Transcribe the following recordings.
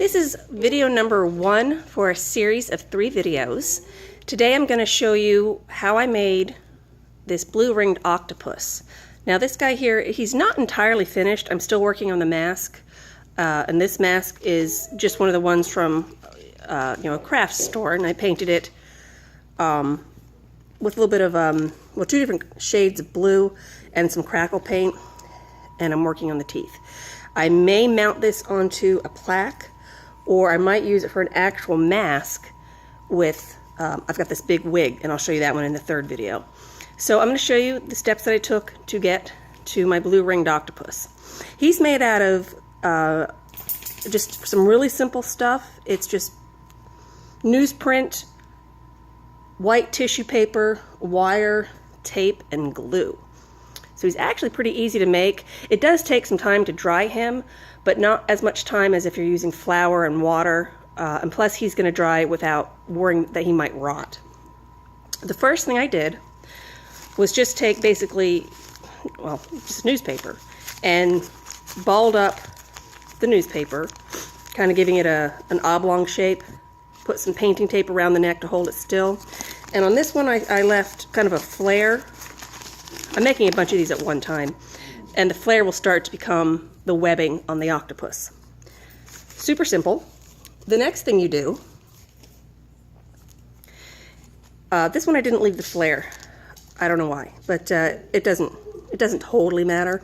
This is video number 1 for a series of 3 videos. Today I'm going to show you how I made this blue-ringed octopus. Now this guy here, he's not entirely finished. I'm still working on the mask. And this mask is just one of the ones from a craft store, and I painted it with a little bit of, 2 different shades of blue and some crackle paint, and I'm working on the teeth. I may mount this onto a plaque, or I might use it for an actual mask with, I've got this big wig, and I'll show you that one in the 3rd video. So I'm going to show you the steps that I took to get to my blue ringed octopus. He's made out of just some really simple stuff. It's just newsprint, white tissue paper, wire, tape, and glue. So he's actually pretty easy to make. It does take some time to dry him, but not as much time as if you're using flour and water. And plus he's going to dry without worrying that he might rot. The first thing I did was just take basically, just newspaper, and balled up the newspaper, kind of giving it an oblong shape. Put some painting tape around the neck to hold it still. And on this one I left kind of a flare. I'm making a bunch of these at one time, and the flare will start to become the webbing on the octopus. Super simple. The next thing you do, this one I didn't leave the flare. I don't know why, but it doesn't totally matter.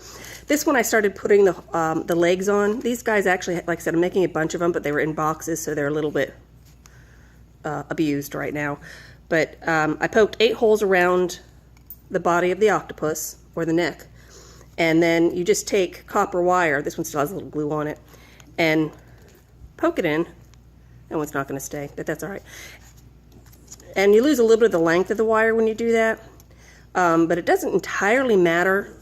This one I started putting the legs on. These guys actually, like I said, I'm making a bunch of them, but they were in boxes, so they're a little bit abused right now. But I poked 8 holes around the body of the octopus, or the neck, and then you just take copper wire, this one still has a little glue on it, and poke it in. That one's not going to stay, but that's alright. And you lose a little bit of the length of the wire when you do that, but it doesn't entirely matter.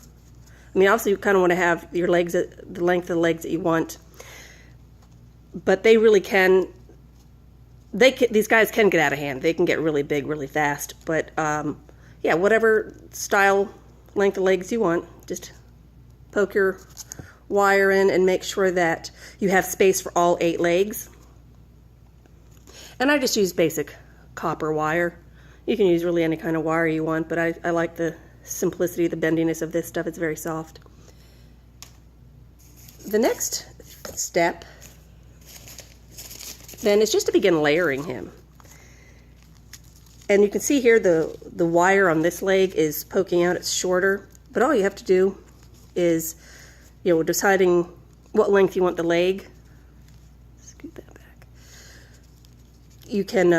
I mean, obviously you kind of want to have your legs, the length of the legs that you want, but they really can, these guys can get out of hand. They can get really big really fast, but yeah, whatever style, length of legs you want, just poke your wire in and make sure that you have space for all 8 legs. And I just use basic copper wire. You can use really any kind of wire you want, but I like the simplicity, the bendiness of this stuff. It's very soft. The next step then is just to begin layering him. And you can see here the wire on this leg is poking out. It's shorter, but all you have to do is, deciding what length you want the leg. Scoot that back. You can,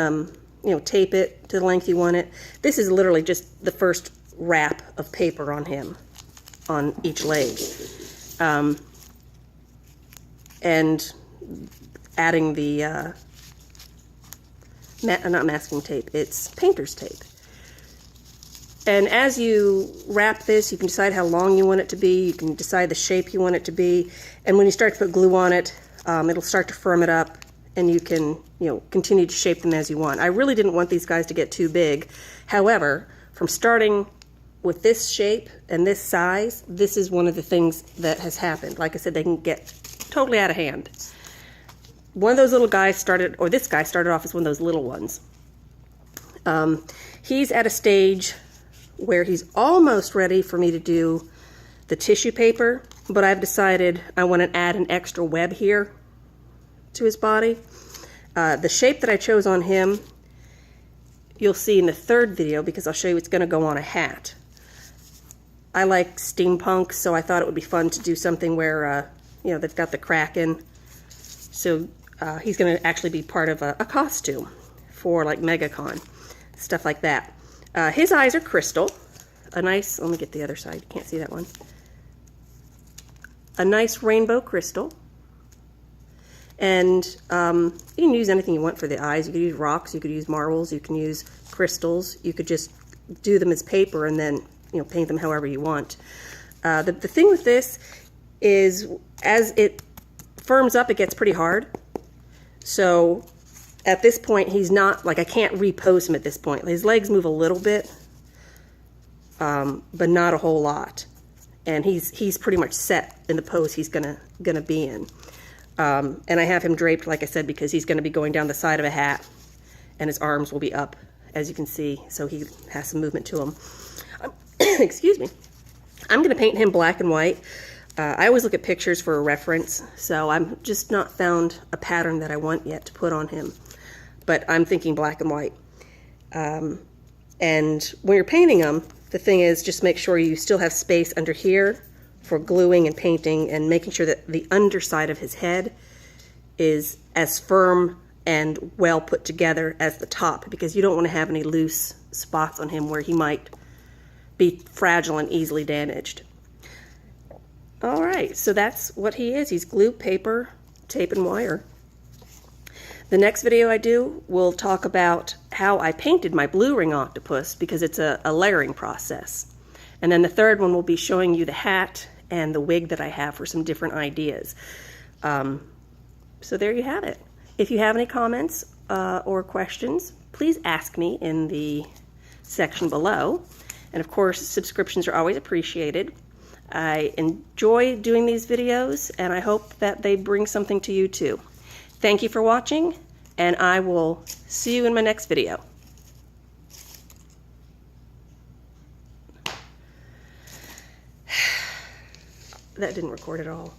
tape it to the length you want it. This is literally just the first wrap of paper on him, on each leg. And adding the not masking tape, it's painter's tape. And as you wrap this, you can decide how long you want it to be, you can decide the shape you want it to be, and when you start to put glue on it, it'll start to firm it up, and you can continue to shape them as you want. I really didn't want these guys to get too big. However, from starting with this shape and this size, this is one of the things that has happened. Like I said, they can get totally out of hand. One of those little guys this guy started off as one of those little ones. He's at a stage where he's almost ready for me to do the tissue paper, but I've decided I want to add an extra web here to his body. The shape that I chose on him, you'll see in the 3rd video, because I'll show you it's going to go on a hat. I like steampunk, so I thought it would be fun to do something where, they've got the Kraken. So he's going to actually be part of a costume for like MegaCon, stuff like that. His eyes are crystal. Let me get the other side. You can't see that one. A nice rainbow crystal. And you can use anything you want for the eyes. You could use rocks, you could use marbles, you can use crystals. You could just do them as paper and then paint them however you want. The thing with this is, as it firms up, it gets pretty hard. So at this point, he's not, I can't repose him at this point. His legs move a little bit, but not a whole lot. And he's pretty much set in the pose he's gonna be in. And I have him draped, like I said, because he's going to be going down the side of a hat, and his arms will be up, as you can see, so he has some movement to him. Excuse me. I'm going to paint him black and white. I always look at pictures for a reference, so I'm just not found a pattern that I want yet to put on him. But I'm thinking black and white. And when you're painting them, the thing is, just make sure you still have space under here for gluing and painting, and making sure that the underside of his head is as firm and well put together as the top, because you don't want to have any loose spots on him where he might be fragile and easily damaged. All right, so that's what he is. He's glue, paper, tape, and wire. The next video I do will talk about how I painted my blue ring octopus, because it's a layering process. And then the third one will be showing you the hat and the wig that I have for some different ideas. So there you have it. If you have any comments or questions, please ask me in the section below. And of course, subscriptions are always appreciated. I enjoy doing these videos, and I hope that they bring something to you too. Thank you for watching, and I will see you in my next video. That didn't record at all.